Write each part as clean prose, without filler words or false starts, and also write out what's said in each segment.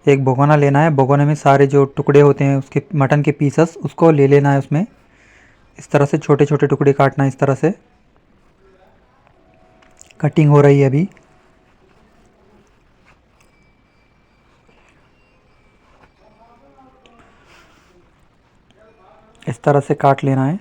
एक भगोना लेना है, भगोने में सारे जो टुकड़े होते हैं उसके मटन के पीसेस उसको ले लेना है। उसमें इस तरह से छोटे छोटे टुकड़े काटना है। इस तरह से कटिंग हो रही है अभी। इस तरह से काट लेना है।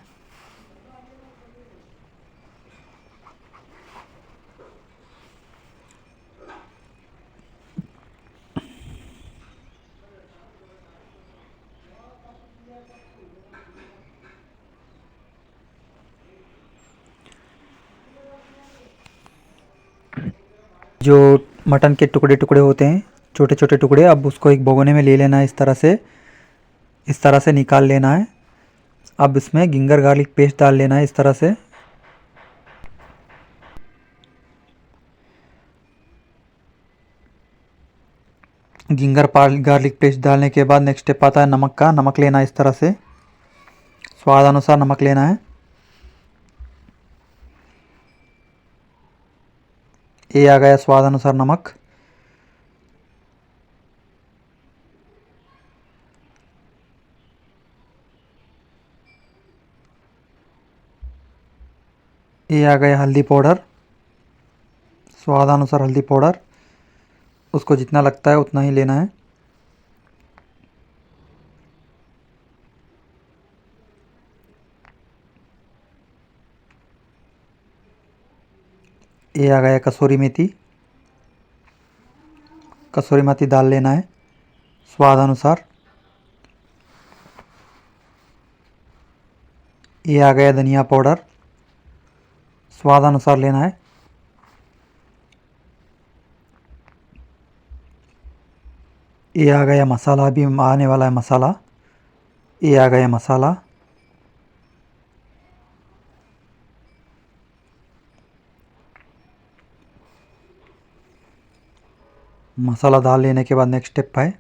जो मटन के टुकड़े टुकड़े होते हैं, छोटे छोटे टुकड़े, अब उसको एक भगोने में ले लेना है। इस तरह से निकाल लेना है। अब इसमें जिंजर गार्लिक पेस्ट डाल लेना है इस तरह से। जिंजर गार्लिक पेस्ट डालने के बाद नेक्स्ट स्टेप आता है नमक का। नमक लेना है इस तरह से, स्वाद अनुसार नमक लेना है। ये आ गया स्वाद अनुसार नमक। ये आ गया हल्दी पाउडर, स्वाद अनुसार हल्दी पाउडर। उसको जितना लगता है उतना ही लेना है। ये आ गया कसूरी मेथी, कसूरी मेथी डाल लेना है स्वाद अनुसार। ये आ गया धनिया पाउडर, स्वाद अनुसार लेना है। ये आ गया मसाला, अभी आने वाला है मसाला। ये आ गया मसाला। मसाला डाल लेने के बाद नेक्स्ट स्टेप है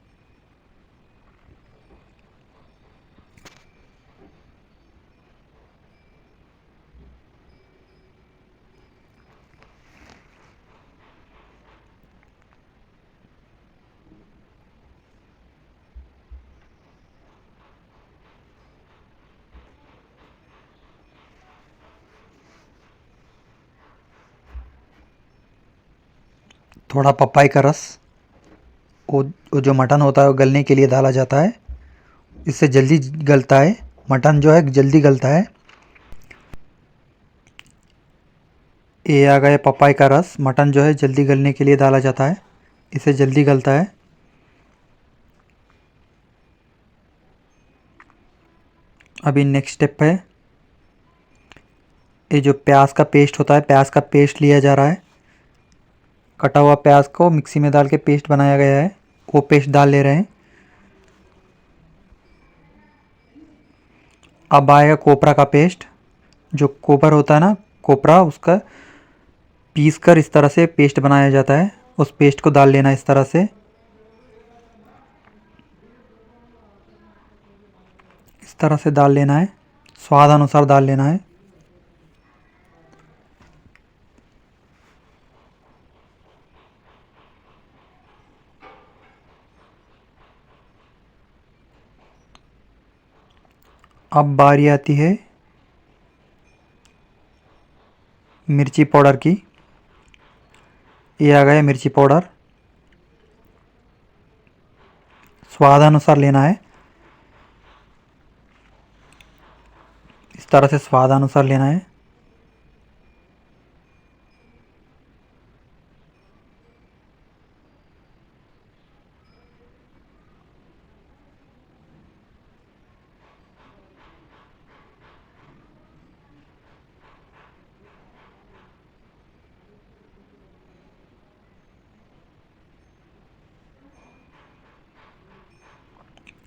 थोड़ा पपाई का रस। वो जो मटन होता है वो गलने के लिए डाला जाता है, इससे जल्दी गलता है। मटन जो है जल्दी गलता है। ये आ गया पपाई का रस। मटन जो है जल्दी गलने के लिए डाला जाता है, इससे जल्दी गलता है। अभी नेक्स्ट स्टेप है, ये जो प्याज का पेस्ट होता है, प्याज का पेस्ट लिया जा रहा है। कटा हुआ प्याज को मिक्सी में डाल के पेस्ट बनाया गया है, वो पेस्ट डाल ले रहे हैं। अब आएगा कोपरा का पेस्ट। जो कोपर होता है ना, कोपरा, उसका पीस कर इस तरह से पेस्ट बनाया जाता है। उस पेस्ट को डाल लेना इस तरह से। इस तरह से डाल लेना है, स्वाद अनुसार डाल लेना है। अब बारी आती है मिर्ची पाउडर की। ये आ गया मिर्ची पाउडर, स्वाद अनुसार लेना है। इस तरह से स्वाद अनुसार लेना है।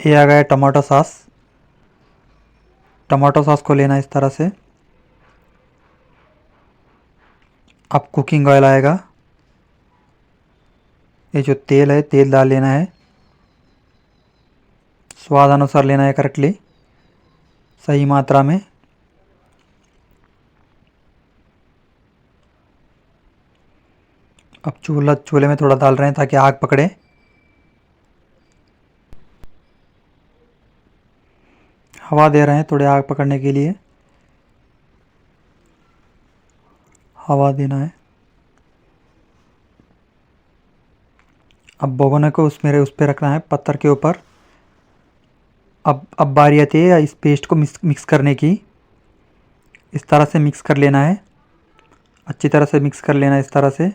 ये आ गया टमाटो सॉस। टमाटो सॉस को लेना है इस तरह से। अब कुकिंग ऑयल आएगा। ये जो तेल है, तेल डाल लेना है, स्वाद अनुसार लेना है करेक्टली, सही मात्रा में। अब चूल्हे में थोड़ा डाल रहे हैं ताकि आग पकड़े। हवा दे रहे हैं थोड़े आग पकड़ने के लिए, हवा देना है। अब भगोने को उस पे रखना है, पत्थर के ऊपर। अब बारी आती है इस पेस्ट को मिक्स करने की। इस तरह से मिक्स कर लेना है, अच्छी तरह से मिक्स कर लेना है इस तरह से।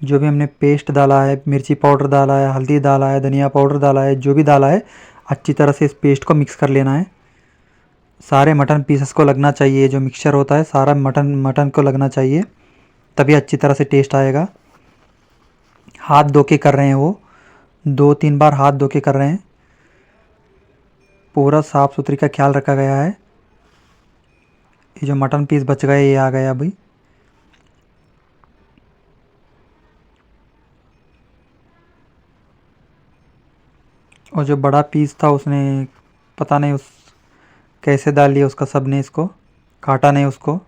जो भी हमने पेस्ट डाला है, मिर्ची पाउडर डाला है, हल्दी डाला है, धनिया पाउडर डाला है, जो भी डाला है, अच्छी तरह से इस पेस्ट को मिक्स कर लेना है। सारे मटन पीसेस को लगना चाहिए, जो मिक्सचर होता है सारा मटन को लगना चाहिए, तभी अच्छी तरह से टेस्ट आएगा। हाथ धो के कर रहे हैं वो, 2-3 बार हाथ धो के कर रहे हैं। पूरा साफ़ सुथरी का ख्याल रखा गया है। ये जो मटन पीस बच गए ये आ गया अभी। और जो बड़ा पीस था उसने पता नहीं उस कैसे डाल लिया उसका, सब ने इसको काटा नहीं उसको।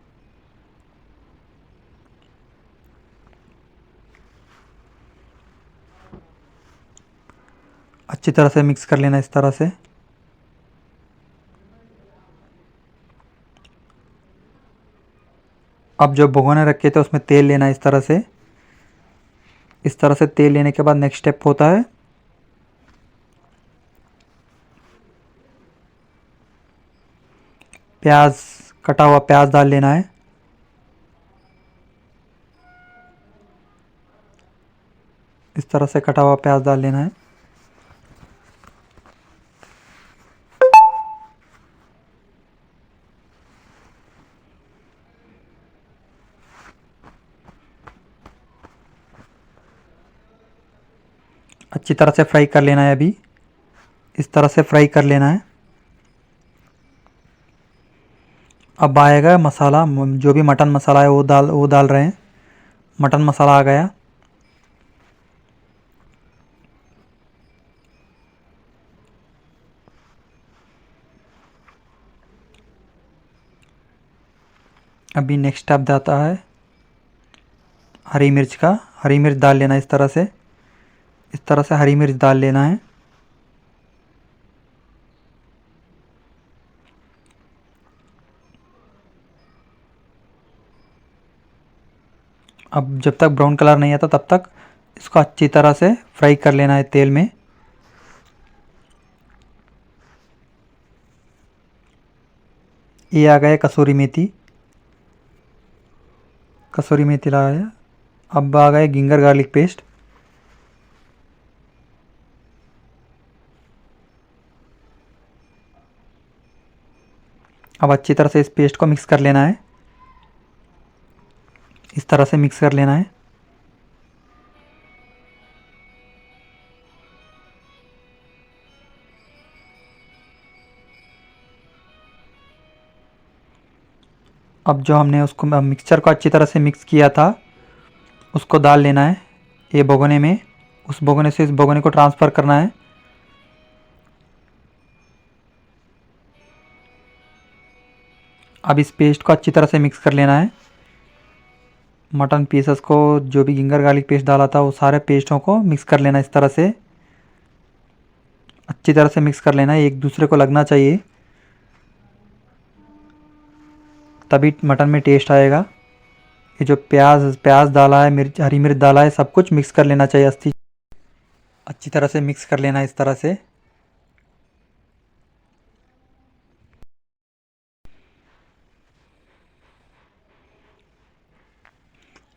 अच्छी तरह से मिक्स कर लेना इस तरह से। अब जो भगोने रखे थे उसमें तेल लेना है इस तरह से। इस तरह से तेल लेने के बाद नेक्स्ट स्टेप होता है प्याज, कटा हुआ प्याज डाल लेना है। इस तरह से कटा हुआ प्याज डाल लेना है। अच्छी तरह से फ्राई कर लेना है अभी, इस तरह से फ्राई कर लेना है। अब आएगा मसाला, जो भी मटन मसाला है वो डाल रहे हैं। मटन मसाला आ गया। अभी नेक्स्ट स्टेप जाता है हरी मिर्च का। हरी मिर्च डाल लेना है इस तरह से। इस तरह से हरी मिर्च डाल लेना है। अब जब तक ब्राउन कलर नहीं आता तब तक इसको अच्छी तरह से फ्राई कर लेना है तेल में। ये आ गया कसूरी मेथी, कसूरी मेथी लगाया। अब आ गए जिंजर गार्लिक पेस्ट। अब अच्छी तरह से इस पेस्ट को मिक्स कर लेना है, इस तरह से मिक्स कर लेना है। अब जो हमने उसको मिक्सचर को अच्छी तरह से मिक्स किया था उसको डाल लेना है ये भगोने में। उस भगोने से इस भगोने को ट्रांसफ़र करना है। अब इस पेस्ट को अच्छी तरह से मिक्स कर लेना है। मटन पीसेस को जो भी जिंजर गार्लिक पेस्ट डाला था वो सारे पेस्टों को मिक्स कर लेना इस तरह से। अच्छी तरह से मिक्स कर लेना है, एक दूसरे को लगना चाहिए, तभी मटन में टेस्ट आएगा। ये जो प्याज प्याज डाला है, मिर्च हरी मिर्च डाला है, सब कुछ मिक्स कर लेना चाहिए अच्छी तरह से मिक्स कर लेना है इस तरह से।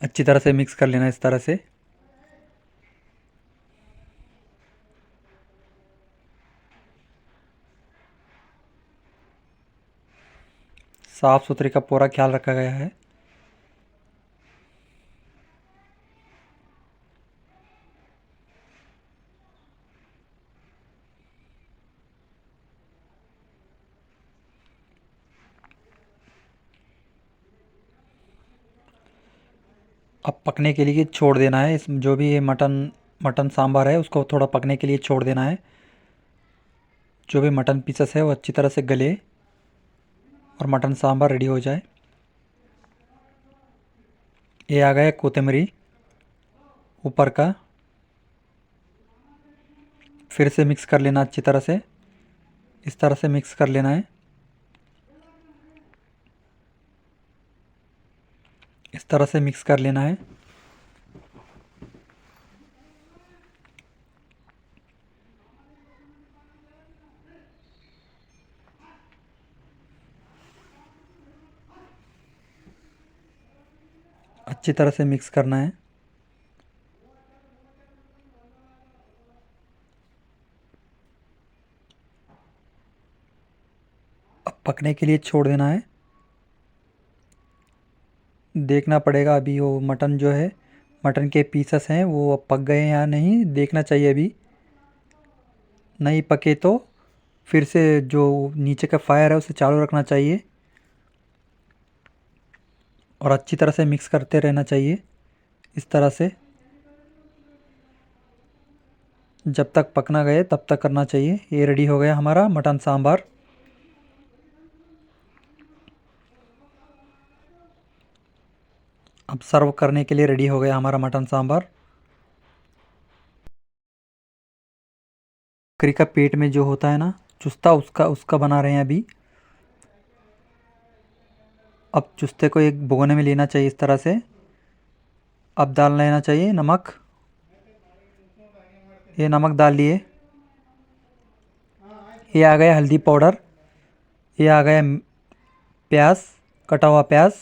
अच्छी तरह से मिक्स कर लेना इस तरह से। साफ़ सुथरे का पूरा ख्याल रखा गया है। अब पकने के लिए छोड़ देना है इस जो भी ये मटन मटन सांभर है उसको थोड़ा पकने के लिए छोड़ देना है। जो भी मटन पीसेस है वो अच्छी तरह से गले और मटन सांभर रेडी हो जाए। ये आ गया कोतमीरी ऊपर का। फिर से मिक्स कर लेना अच्छी तरह से, इस तरह से मिक्स कर लेना है, इस तरह से मिक्स कर लेना है। अच्छी तरह से मिक्स करना है। अब पकने के लिए छोड़ देना है। देखना पड़ेगा अभी वो मटन जो है, मटन के पीसेस हैं वो अब पक गए हैं या नहीं, देखना चाहिए। अभी नहीं पके तो फिर से जो नीचे का फायर है उसे चालू रखना चाहिए और अच्छी तरह से मिक्स करते रहना चाहिए इस तरह से। जब तक पकना गए तब तक करना चाहिए। ये रेडी हो गया हमारा मटन सांभर। अब सर्व करने के लिए रेडी हो गया हमारा मटन सांभर। बकरी का पेट में जो होता है ना चुस्ता, उसका उसका बना रहे हैं अभी। अब चुस्ते को एक भगोने में लेना चाहिए इस तरह से। अब डाल लेना चाहिए नमक, ये नमक डाल लिए। ये आ गया हल्दी पाउडर, ये आ गया प्याज, कटा हुआ प्याज,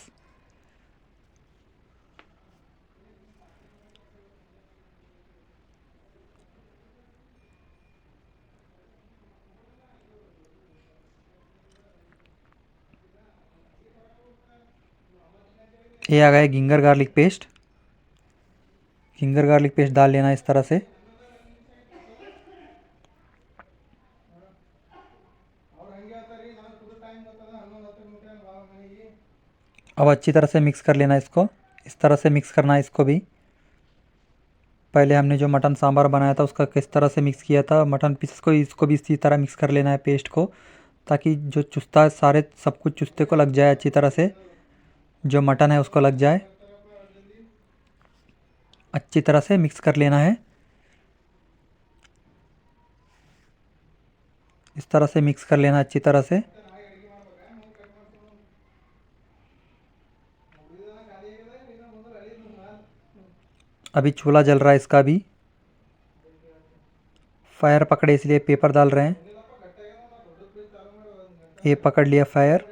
ये आ गया ginger garlic paste. Ginger garlic paste डाल लेना इस तरह से। अब अच्छी तरह से मिक्स कर लेना इसको, इस तरह से मिक्स करना है इसको भी। पहले हमने जो मटन सांभर बनाया था उसका किस तरह से मिक्स किया था मटन पीसेस को, इसको भी इसी तरह मिक्स कर लेना है पेस्ट को, ताकि जो चुस्ता है सारे सब कुछ चुस्ते को लग जाए अच्छी तरह से, जो मटन है उसको लग जाए। अच्छी तरह से मिक्स कर लेना है, इस तरह से मिक्स कर लेना अच्छी तरह से। अभी चूल्हा जल रहा है इसका भी, फायर पकड़े इसलिए पेपर डाल रहे हैं। ये पकड़ लिया फायर।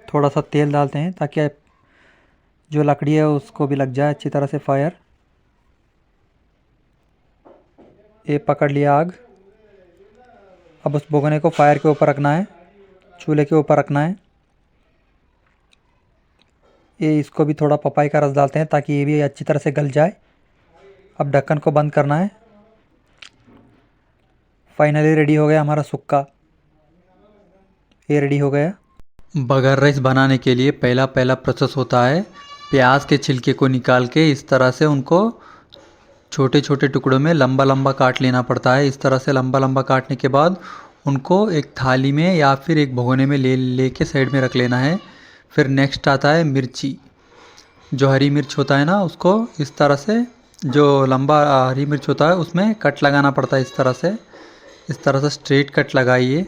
थोड़ा सा तेल डालते हैं ताकि जो लकड़ी है उसको भी लग जाए अच्छी तरह से फायर। ये पकड़ लिया आग। अब उस भगोने को फायर के ऊपर रखना है, चूल्हे के ऊपर रखना है। ये इसको भी थोड़ा पपाई का रस डालते हैं ताकि ये भी अच्छी तरह से गल जाए। अब ढक्कन को बंद करना है। फाइनली रेडी हो गया हमारा सुक्का, ये रेडी हो गया। बगर राइस बनाने के लिए पहला प्रोसेस होता है प्याज के छिलके को निकाल के इस तरह से उनको छोटे छोटे टुकड़ों में लंबा लंबा काट लेना पड़ता है। इस तरह से लंबा लंबा काटने के बाद उनको एक थाली में या फिर एक भगोने में ले के साइड में रख लेना है। फिर नेक्स्ट आता है मिर्ची, जो हरी मिर्च होता है ना उसको इस तरह से, जो लंबा हरी मिर्च होता है उसमें कट लगाना पड़ता है इस तरह से। इस तरह से स्ट्रेट कट लगाइए,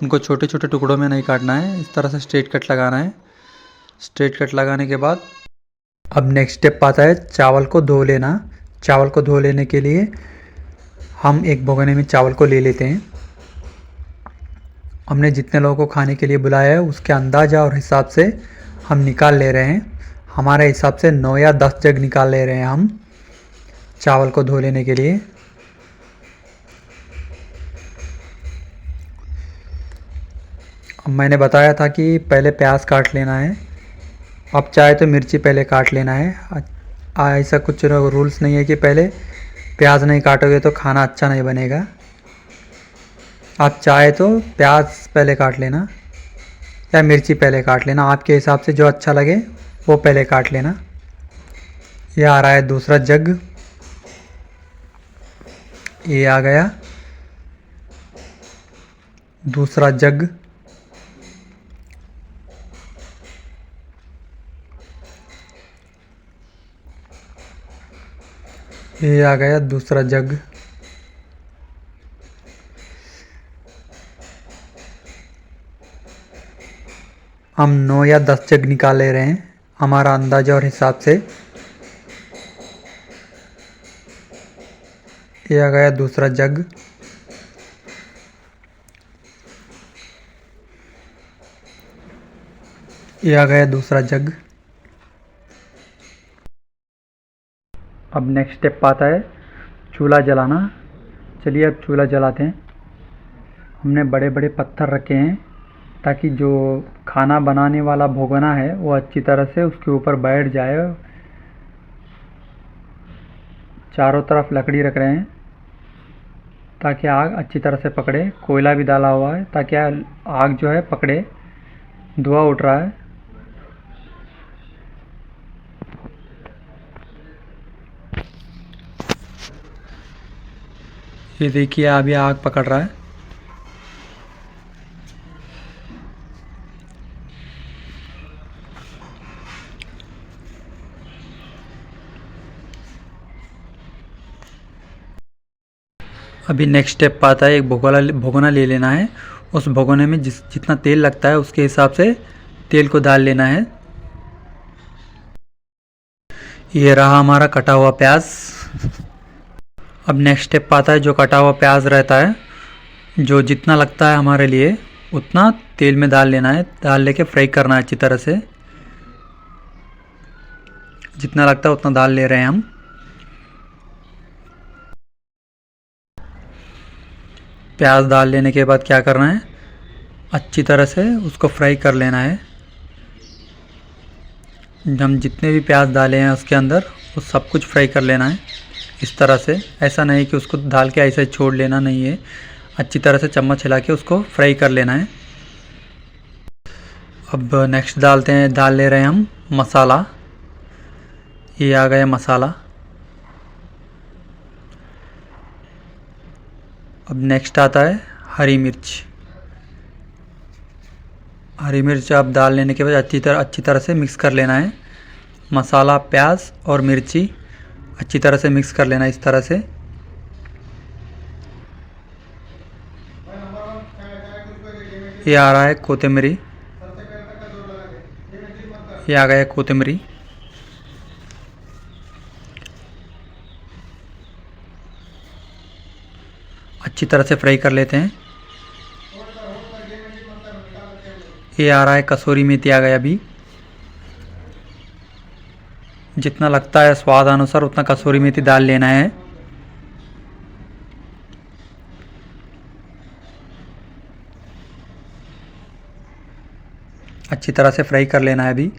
उनको छोटे छोटे टुकड़ों में नहीं काटना है, इस तरह से स्ट्रेट कट लगाना है। स्ट्रेट कट लगाने के बाद अब नेक्स्ट स्टेप आता है चावल को धो लेना। चावल को धो लेने के लिए हम एक भगोने में चावल को ले लेते हैं। हमने जितने लोगों को खाने के लिए बुलाया है उसके अंदाज़ा और हिसाब से हम निकाल ले रहे हैं। हमारे हिसाब से 9 या 10 जग निकाल ले रहे हैं हम चावल को धो लेने के लिए। अब मैंने बताया था कि पहले प्याज काट लेना है, अब चाहे तो मिर्ची पहले काट लेना है। ऐसा कुछ रूल्स नहीं है कि पहले प्याज नहीं काटोगे तो खाना अच्छा नहीं बनेगा। आप चाहे तो प्याज पहले काट लेना या मिर्ची पहले काट लेना, आपके हिसाब से जो अच्छा लगे वो पहले काट लेना। ये आ रहा है दूसरा जग, ये आ गया दूसरा जग। ये आ गया दूसरा जग। हम 9 या 10 जग निकाल ले रहे हैं हमारा अंदाजा और हिसाब से। ये आ गया दूसरा जग। ये आ गया दूसरा जग। अब नेक्स्ट स्टेप आता है चूल्हा जलाना। चलिए अब चूल्हा जलाते हैं। हमने बड़े बड़े पत्थर रखे हैं ताकि जो खाना बनाने वाला भगोना है वो अच्छी तरह से उसके ऊपर बैठ जाए। चारों तरफ लकड़ी रख रहे हैं ताकि आग अच्छी तरह से पकड़े। कोयला भी डाला हुआ है ताकि आग जो है पकड़े। धुआं उठ रहा है। ये देखिए अभी आग पकड़ रहा है। अभी नेक्स्ट स्टेप आता है एक भगोना ले लेना है। उस भगोने में जितना तेल लगता है उसके हिसाब से तेल को डाल लेना है। ये रहा हमारा कटा हुआ प्याज। अब नेक्स्ट स्टेप आता है जो कटा हुआ प्याज रहता है, जो जितना लगता है हमारे लिए उतना तेल में डाल लेना है। डाल लेके फ्राई करना है अच्छी तरह से। जितना लगता है उतना डाल ले रहे हैं हम। प्याज डाल लेने के बाद क्या करना है, अच्छी तरह से उसको फ्राई कर लेना है। हम जितने भी प्याज डाले हैं उसके अंदर वो सब कुछ फ्राई कर लेना है इस तरह से। ऐसा नहीं कि उसको डाल के ऐसे छोड़ लेना नहीं है, अच्छी तरह से चम्मच हिला के उसको फ्राई कर लेना है। अब नेक्स्ट डाल ले रहे हैं हम मसाला। ये आ गया मसाला। अब नेक्स्ट आता है हरी मिर्च। हरी मिर्च आप डाल लेने के बाद अच्छी तरह से मिक्स कर लेना है। मसाला, प्याज और मिर्ची अच्छी तरह से मिक्स कर लेना इस तरह से। ये आ रहा है कोथिमीरी। ये आ गया कोथिमीरी। अच्छी तरह से फ्राई कर लेते हैं। ये आ रहा है कसूरी मेथी। आ गया अभी। जितना लगता है स्वाद अनुसार उतना कसूरी मेथी डाल लेना है। अच्छी तरह से फ्राई कर लेना है अभी।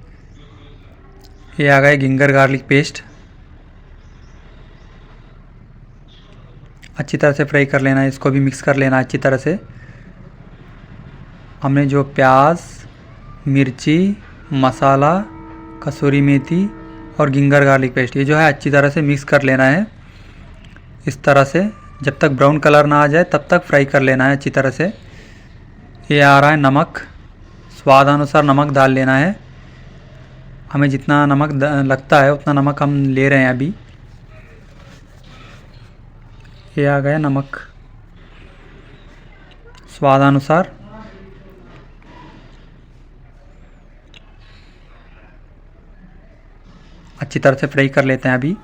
ये आ गया जिंजर गार्लिक पेस्ट। अच्छी तरह से फ्राई कर लेना है, इसको भी मिक्स कर लेना है अच्छी तरह से। हमने जो प्याज, मिर्ची, मसाला, कसूरी मेथी और जिंजर गार्लिक पेस्ट ये जो है अच्छी तरह से मिक्स कर लेना है इस तरह से। जब तक ब्राउन कलर ना आ जाए तब तक फ्राई कर लेना है अच्छी तरह से। ये आ रहा है नमक। स्वाद अनुसार नमक डाल लेना है। हमें जितना नमक लगता है उतना नमक हम ले रहे हैं अभी। ये आ गया नमक स्वाद अनुसार। अच्छी तरह से फ्राई कर लेते हैं अभी।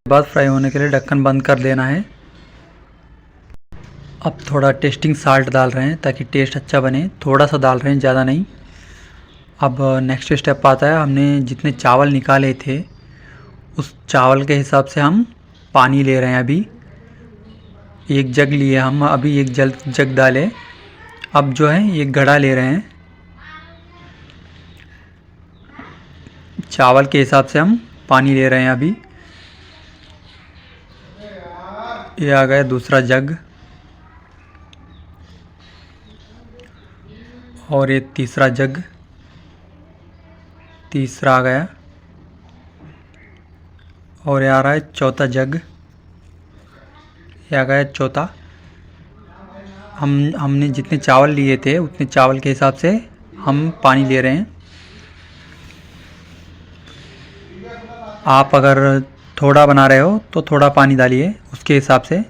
बाद फ्राई होने के लिए ढक्कन बंद कर देना है। अब थोड़ा टेस्टिंग साल्ट डाल रहे हैं ताकि टेस्ट अच्छा बने। थोड़ा सा डाल रहे हैं, ज़्यादा नहीं। अब नेक्स्ट स्टेप आता है, हमने जितने चावल निकाले थे उस चावल के हिसाब से हम पानी ले रहे हैं अभी। एक जग लिए हम अभी, एक जग डाले। अब जो है एक घड़ा ले रहे हैं। चावल के हिसाब से हम पानी ले रहे हैं। अभी ये आ गया दूसरा जग और ये तीसरा जग, तीसरा आ गया और ये आ रहा है चौथा जग, ये आ गया चौथा। हमने जितने चावल लिए थे उतने चावल के हिसाब से हम पानी ले रहे हैं। आप अगर थोड़ा बना रहे हो तो थोड़ा पानी डालिए उसके हिसाब से।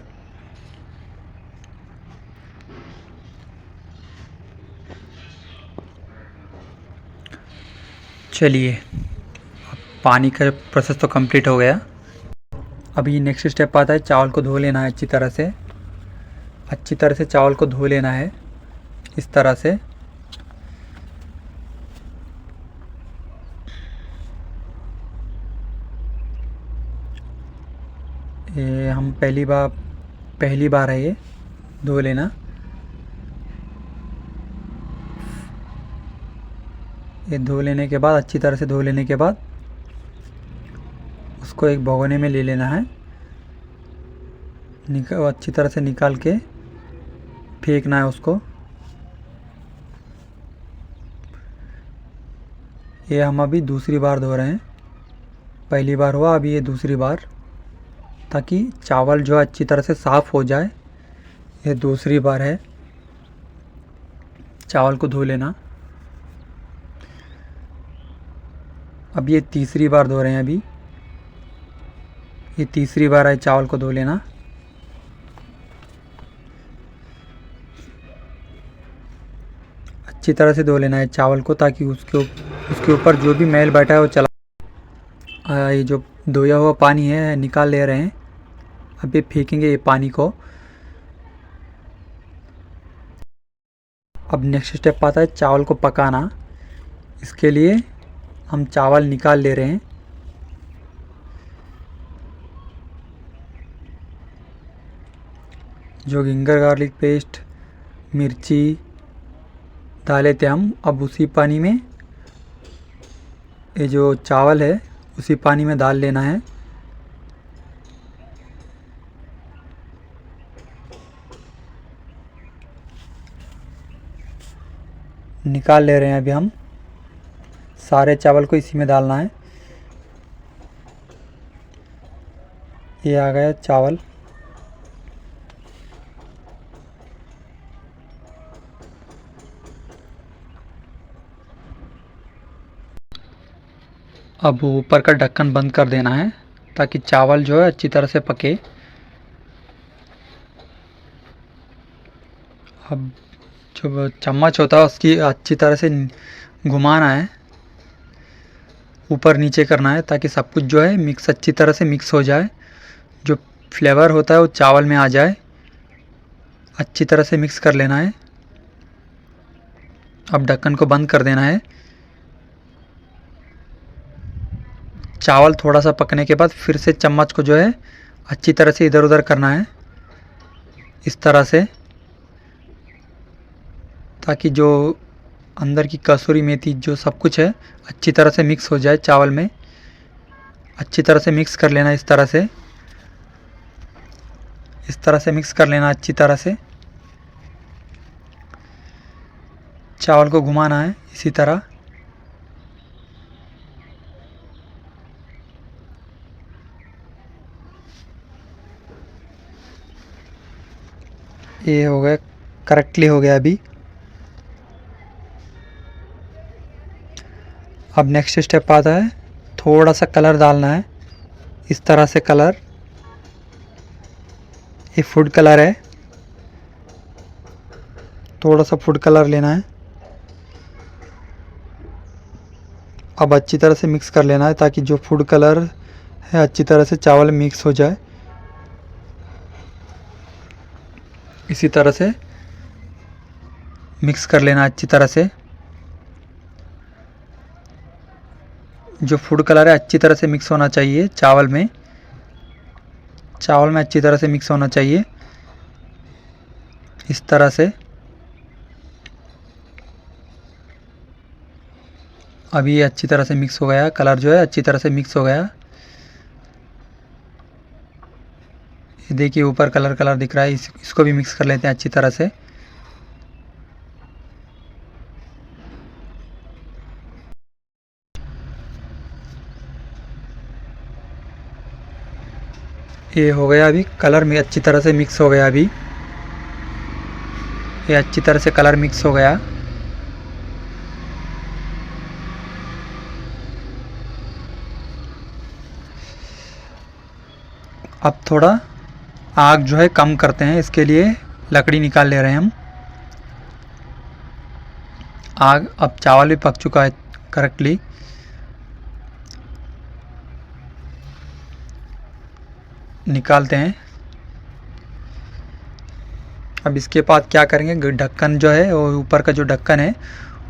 चलिए, पानी का प्रोसेस तो कंप्लीट हो गया। अभी नेक्स्ट स्टेप आता है, चावल को धो लेना है अच्छी तरह से। अच्छी तरह से चावल को धो लेना है इस तरह से। ये हम पहली बार है ये धो लेना। ये धो लेने के बाद, अच्छी तरह से धो लेने के बाद उसको एक भगोने में ले लेना है। अच्छी तरह से निकाल के फेंकना है उसको। ये हम अभी दूसरी बार धो रहे हैं, पहली बार हुआ, अभी ये दूसरी बार, ताकि चावल जो अच्छी तरह से साफ़ हो जाए। ये दूसरी बार है चावल को धो लेना। अब ये तीसरी बार धो रहे हैं। अभी ये तीसरी बार है चावल को धो लेना। अच्छी तरह से धो लेना है चावल को, ताकि उसके ऊपर जो भी मैल बैठा है वो चला। ये जो धोया हुआ पानी है निकाल ले रहे हैं। अब ये फेंकेंगे ये पानी को। अब नेक्स्ट स्टेप आता है चावल को पकाना। इसके लिए हम चावल निकाल ले रहे हैं। जो जिंजर गार्लिक पेस्ट, मिर्ची डाले थे हम, अब उसी पानी में ये जो चावल है उसी पानी में डाल लेना है। निकाल ले रहे हैं अभी हम। सारे चावल को इसी में डालना है। ये आ गया चावल। अब ऊपर का ढक्कन बंद कर देना है, ताकि चावल जो है अच्छी तरह से पके। अब जो चम्मच होता है उसकी अच्छी तरह से घुमाना है, ऊपर नीचे करना है, ताकि सब कुछ जो है मिक्स अच्छी तरह से मिक्स हो जाए। जो फ्लेवर होता है वो चावल में आ जाए। अच्छी तरह से मिक्स कर लेना है। अब ढक्कन को बंद कर देना है। चावल थोड़ा सा पकने के बाद फिर से चम्मच को जो है अच्छी तरह से इधर उधर करना है, इस तरह से, ताकि जो अंदर की कसूरी मेथी जो सब कुछ है अच्छी तरह से मिक्स हो जाए चावल में। अच्छी तरह से मिक्स कर लेना, इस तरह से मिक्स कर लेना अच्छी तरह से। चावल को घुमाना है इसी तरह। ये हो गया, करेक्टली हो गया अभी। अब नेक्स्ट स्टेप आता है, थोड़ा सा कलर डालना है, इस तरह से कलर। ये फूड कलर है, थोड़ा सा फूड कलर लेना है। अब अच्छी तरह से मिक्स कर लेना है, ताकि जो फूड कलर है अच्छी तरह से चावल में मिक्स हो जाए। इसी तरह से मिक्स कर लेना अच्छी तरह से। जो फूड कलर है अच्छी तरह से मिक्स होना चाहिए चावल में। चावल में अच्छी तरह से मिक्स होना चाहिए, इस तरह से। अभी ये अच्छी तरह से मिक्स हो गया, कलर जो है अच्छी तरह से मिक्स हो गया। ये देखिए ऊपर कलर कलर दिख रहा है, इसको भी मिक्स कर लेते हैं अच्छी तरह से। ये हो गया, अभी कलर में अच्छी तरह से मिक्स हो गया। अभी ये अच्छी तरह से कलर मिक्स हो गया। अब थोड़ा आग जो है कम करते हैं, इसके लिए लकड़ी निकाल ले रहे हैं हम। आग, अब चावल भी पक चुका है करेक्टली। निकालते हैं। अब इसके बाद क्या करेंगे, ढक्कन जो है वो ऊपर का जो ढक्कन है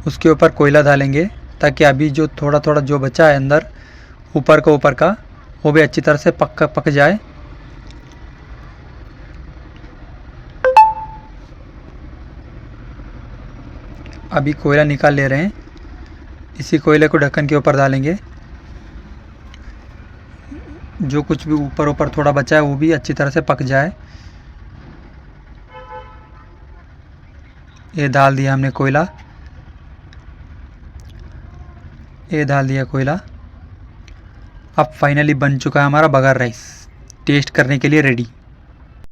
उसके ऊपर कोयला डालेंगे, ताकि अभी जो थोड़ा थोड़ा जो बचा है अंदर ऊपर का वो भी अच्छी तरह से पक जाए। अभी कोयला निकाल ले रहे हैं, इसी कोयले को ढक्कन के ऊपर डालेंगे। जो कुछ भी ऊपर थोड़ा बचा है वो भी अच्छी तरह से पक जाए। ये डाल दिया हमने कोयला, ये डाल दिया कोयला। अब फाइनली बन चुका है हमारा बघार राइस, टेस्ट करने के लिए रेडी।